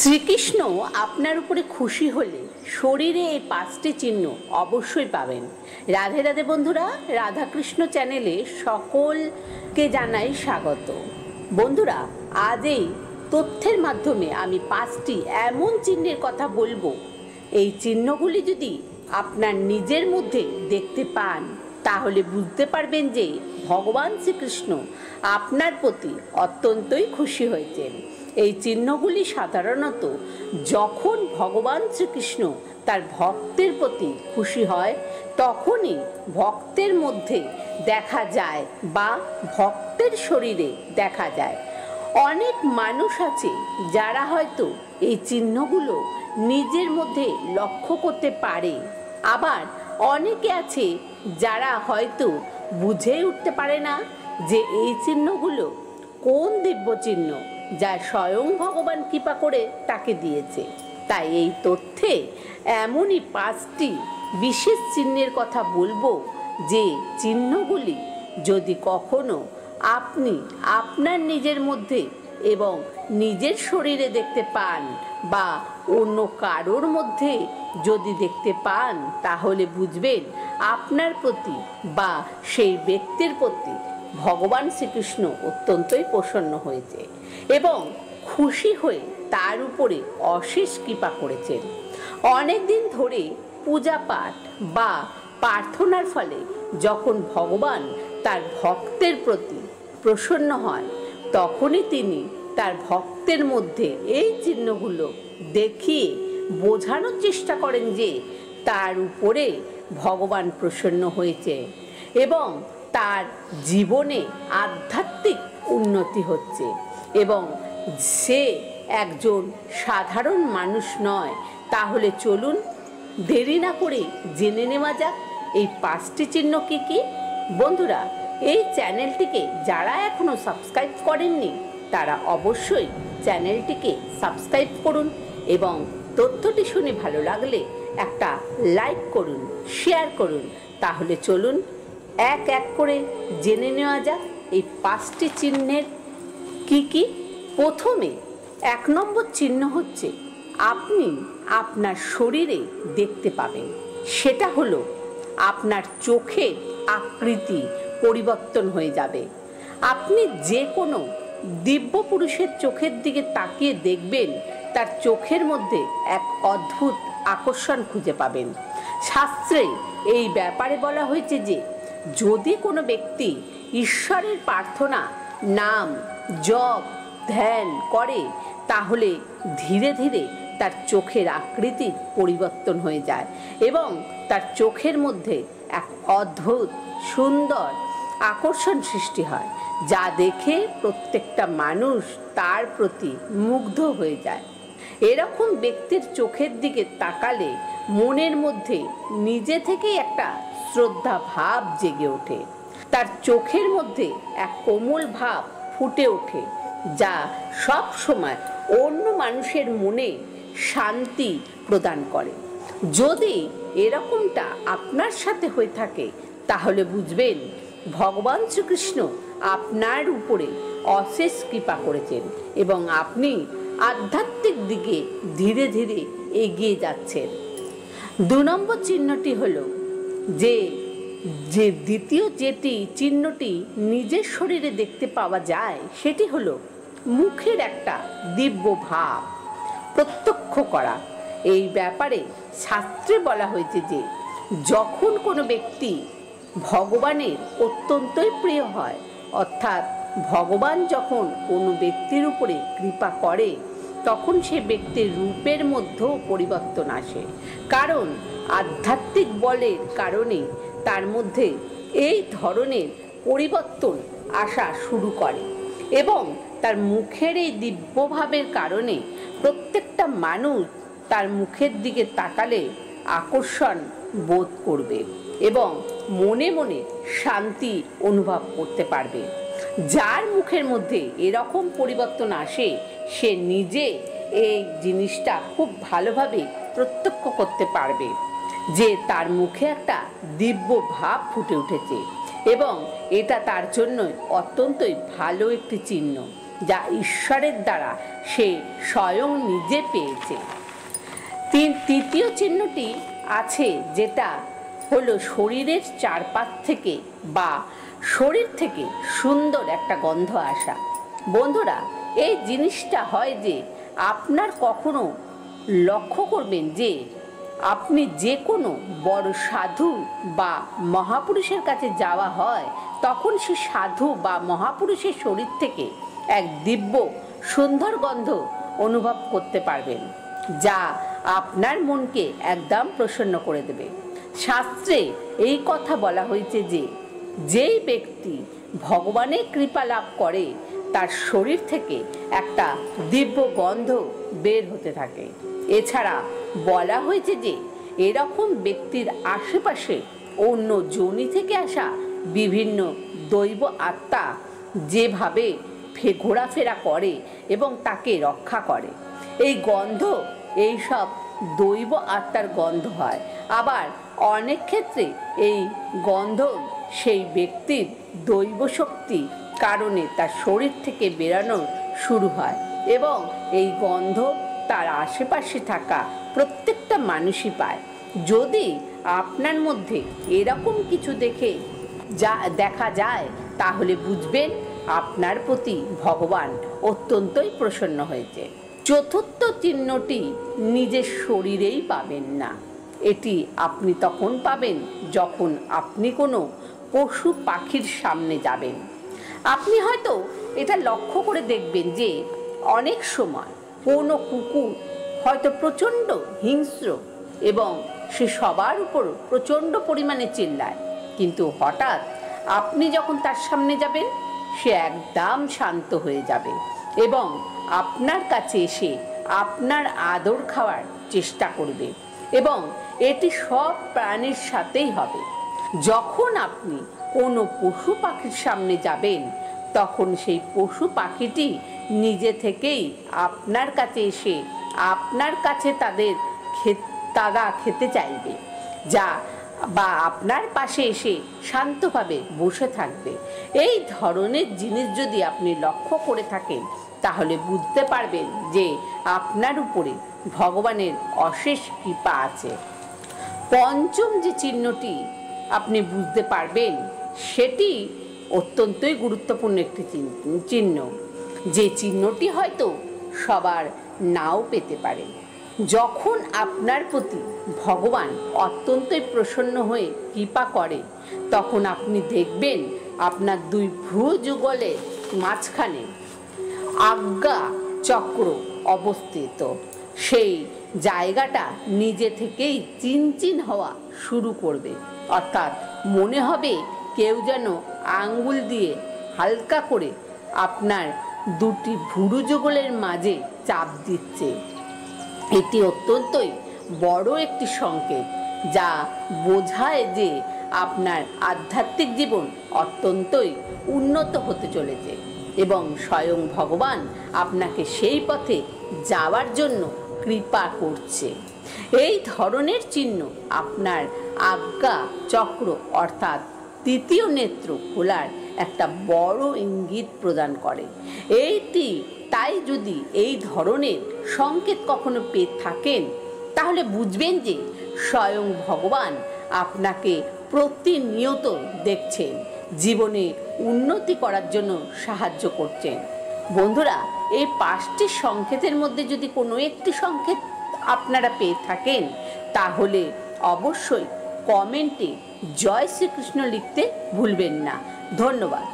শ্রীকৃষ্ণ আপনার উপরে খুশি হলে শরীরে এই 5টি চিহ্ন অবশ্যই পাবেন। রাধে রাধে বন্ধুরা, রাধাকৃষ্ণ চ্যানেলে সকলকে জানাই স্বাগত। বন্ধুরা, আজ এই তথ্যের মাধ্যমে আমি 5টি এমন চিহ্নের কথা বলবো, এই চিহ্নগুলি যদি আপনার নিজের মধ্যে দেখতে পান তাহলে বুঝতে পারবেন যে ভগবান শ্রীকৃষ্ণ আপনার প্রতি অত্যন্তই খুশি হয়েছেন। এই চিহ্নগুলি সাধারণত যখন ভগবান শ্রীকৃষ্ণ তার ভক্তের প্রতি খুশি হয় তখনই ভক্তের মধ্যে দেখা যায় বা ভক্তের শরীরে দেখা যায়। অনেক মানুষ আছে যারা হয়তো এই চিহ্নগুলো নিজের মধ্যে লক্ষ্য করতে পারে, আবার অনেকে আছে যারা হয়তো বুঝে উঠতে পারে না যে এই চিহ্নগুলো কোন দিব্য চিহ্ন যা স্বয়ং ভগবান কৃপা করে তাকে দিয়েছে। তাই এই তথ্যে এমনই 5টি বিশেষ চিহ্নের কথা বলবো যে চিহ্নগুলি যদি কখনো আপনি আপনার নিজের মধ্যে এবং নিজের শরীরে দেখতে পান বা অন্য কারোর মধ্যে যদি দেখতে পান তাহলে বুঝবেন আপনার প্রতি বা সেই ব্যক্তির প্রতি ভগবান শ্রীকৃষ্ণ অত্যন্তই প্রসন্ন হয়েছে এবং খুশি হয়ে তার উপরে অশেষ কৃপা করেছেন। অনেক দিন ধরে পূজা পাঠ বা প্রার্থনার ফলে যখন ভগবান তার ভক্তের প্রতি প্রসন্ন হয় তখনই তিনি তার ভক্তের মধ্যে এই চিহ্নগুলো দেখিয়ে বোঝানোর চেষ্টা করেন যে তার উপরে ভগবান প্রসন্ন হয়েছে এবং তার জীবনে আধ্যাত্মিক উন্নতি হচ্ছে এবং সে একজন সাধারণ মানুষ নয়। তাহলে চলুন দেরি না করে জেনে নেওয়া যাক এই 5টি চিহ্ন কি কি। বন্ধুরা, এই চ্যানেলটিকে যারা এখনো সাবস্ক্রাইব করেননি তারা অবশ্যই চ্যানেলটিকে সাবস্ক্রাইব করুন এবং তথ্যটি শুনে ভালো লাগলে একটা লাইক করুন, শেয়ার করুন। তাহলে চলুন এক এক করে জেনে নেওয়া যাক এই 5টি চিহ্নের কি কি। প্রথমে 1 নম্বর চিহ্ন হচ্ছে আপনি আপনার শরীরে দেখতে পাবেন, সেটা হলো আপনার চোখের আকৃতি পরিবর্তন হয়ে যাবে। আপনি যে কোনো দিব্য পুরুষের চোখের দিকে তাকিয়ে দেখবেন তার চোখের মধ্যে এক অদ্ভুত আকর্ষণ খুঁজে পাবেন। শাস্ত্রে এই ব্যাপারে বলা হয়েছে যে যদি কোনো ব্যক্তি ঈশ্বরের প্রার্থনা, নাম, জপ, ধ্যান করে তাহলে ধীরে ধীরে তার চোখের আকৃতির পরিবর্তন হয়ে যায় এবং তার চোখের মধ্যে এক অদ্ভুত সুন্দর আকর্ষণ সৃষ্টি হয়, যা দেখে প্রত্যেকটা মানুষ তার প্রতি মুগ্ধ হয়ে যায়। এরকম ব্যক্তির চোখের দিকে তাকালে মনের মধ্যে নিজে থেকেই একটা শ্রদ্ধা ভাব জেগে ওঠে, তার চোখের মধ্যে এক কোমল ভাব ফুটে ওঠে যা সব সময় অন্য মানুষের মনে শান্তি প্রদান করে। যদি এরকমটা আপনার সাথে হয়ে থাকে তাহলে বুঝবেন ভগবান শ্রীকৃষ্ণ আপনার উপরে অশেষ কৃপা করেছেন এবং আপনি আধ্যাত্মিক দিকে ধীরে ধীরে এগিয়ে যাচ্ছেন। 2 নম্বর চিহ্নটি হলো যে দ্বিতীয় যেটি চিহ্নটি নিজের শরীরে দেখতে পাওয়া যায় সেটি হলো মুখের একটা দিব্য ভাব প্রত্যক্ষ করা। এই ব্যাপারে শাস্ত্রে বলা হয়েছে যে যখন কোনো ব্যক্তি ভগবানের অত্যন্তই প্রিয় হয়, অর্থাৎ ভগবান যখন কোনো ব্যক্তির উপরে কৃপা করে তখন সে ব্যক্তির রূপের মধ্যেও পরিবর্তন আসে, কারণ আধ্যাত্মিক বলের কারণে তার মধ্যে এই ধরনের পরিবর্তন আসা শুরু করে এবং তার মুখের এই দিব্যভাবের কারণে প্রত্যেকটা মানুষ তার মুখের দিকে তাকালে আকর্ষণ বোধ করবে এবং মনে মনে শান্তি অনুভব করতে পারবে। যার মুখের মধ্যে এরকম পরিবর্তন আসে সে নিজে এই জিনিসটা খুব ভালোভাবে প্রত্যক্ষ করতে পারবে যে তার মুখে একটা দিব্য ভাব ফুটে উঠেছে এবং এটা তার জন্য অত্যন্তই ভালো একটি চিহ্ন। যা ঈশ্বরের দ্বারা সে স্বয়ং নিজে পেয়েছে। তৃতীয় চিহ্নটি আছে, যেটা হলো শরীরের চারপাশ থেকে বা শরীর থেকে সুন্দর একটা গন্ধ আসা। বন্ধুরা, এই জিনিসটা হয় যে আপনার কখনো লক্ষ্য করবেন যে আপনি যে কোনো বড় সাধু বা মহাপুরুষের কাছে যাওয়া হয়, তখন সে সাধু বা মহাপুরুষের শরীর থেকে এক দিব্য সুন্দর গন্ধ অনুভব করতে পারবেন, যা আপনার মনকে একদম প্রসন্ন করে দেবে। শাস্ত্রে এই কথা বলা হয়েছে যে যেই ব্যক্তি ভগবানের কৃপা লাভ করে তার শরীর থেকে একটা দিব্য গন্ধ বের হতে থাকে। এছাড়া বলা হয়েছে যে এরকম ব্যক্তির আশেপাশে অন্য যোনি থেকে আসা বিভিন্ন দৈব আত্মা যেভাবে ঘোরাফেরা করে এবং তাকে রক্ষা করে। এই গন্ধ এইসব দৈব আত্মার গন্ধ হয়। আবার অনেক ক্ষেত্রে এই গন্ধ সেই ব্যক্তির দৈব শক্তি কারণে তার শরীর থেকে বেরানো শুরু হয় এবং এই গন্ধ তার আশেপাশে থাকা প্রত্যেকটা মানুষই পায়। যদি আপনার মধ্যে এরকম কিছু দেখা যায়, তাহলে বুঝবেন আপনার প্রতি ভগবান অত্যন্তই প্রসন্ন হয়েছে। চতুর্থ চিহ্নটি নিজের শরীরেই পাবেন না। এটি আপনি তখন পাবেন যখন আপনি কোনো পশু পাখির সামনে যাবেন। আপনি হয়তো এটা লক্ষ্য করে দেখবেন যে অনেক সময় কোনো কুকুর হয়তো প্রচণ্ড হিংস্র এবং সে সবার উপর প্রচণ্ড পরিমাণে চিল্লায়, কিন্তু হঠাৎ আপনি যখন তার সামনে যাবেন সে একদম শান্ত হয়ে যাবে এবং আপনার কাছে এসে আপনার আদর খাওয়ার চেষ্টা করবে। এবং এটি সব প্রাণীর সাথেই হবে। যখন আপনি কোনো পশু পাখির সামনে যাবেন, তখন সেই পশু পাখিটি নিজে থেকেই আপনার কাছে এসে আপনার কাছে তারা খেতে চাইবে, বা আপনার পাশে এসে শান্তভাবে বসে থাকবে। এই ধরনের জিনিস যদি আপনি লক্ষ্য করে থাকেন, তাহলে বুঝতে পারবেন যে আপনার উপরে ভগবানের অশেষ কৃপা আছে। পঞ্চম যে চিহ্নটি আপনি বুঝতে পারবেন, সেটি অত্যন্তই গুরুত্বপূর্ণ একটি চিহ্ন, যে চিহ্নটি হয়তো সবার নাও পেতে পারে। যখন আপনার প্রতি ভগবান অত্যন্তই প্রসন্ন হয়ে কৃপা করে, তখন আপনি দেখবেন আপনার দুই ভ্রুযুগলের মাঝখানে আজ্ঞা চক্র অবস্থিত। সেই জায়গাটা নিজে থেকেই চিনচিন হওয়া শুরু করবে, অর্থাৎ মনে হবে কেউ যেন আঙ্গুল দিয়ে হালকা করে আপনার দুটি ভ্রুযুগলের মাঝে চাপ দিচ্ছে। এটি অত্যন্তই বড় একটি সংকেত, যা বোঝায় যে আপনার আধ্যাত্মিক জীবন অত্যন্তই উন্নত হতে চলেছে এবং স্বয়ং ভগবান আপনাকে সেই পথে যাওয়ার জন্য কৃপা করছে। এই ধরনের চিহ্ন আপনার আজ্ঞা চক্র অর্থাৎ তৃতীয় নেত্র খোলার একটা বড় ইঙ্গিত প্রদান করে। তাই যদি এই ধরনের সংকেত কখনো পেয়ে থাকেন, তাহলে বুঝবেন যে স্বয়ং ভগবান আপনাকে প্রতিনিয়ত দেখছেন, জীবনে উন্নতি করার জন্য সাহায্য করছেন। বন্ধুরা, এই 5টি সংকেতের মধ্যে যদি কোনো একটি সংকেত আপনারা পেয়ে থাকেন, তাহলে অবশ্যই কমেন্টে জয় শ্রীকৃষ্ণ লিখতে ভুলবেন না। ধন্যবাদ।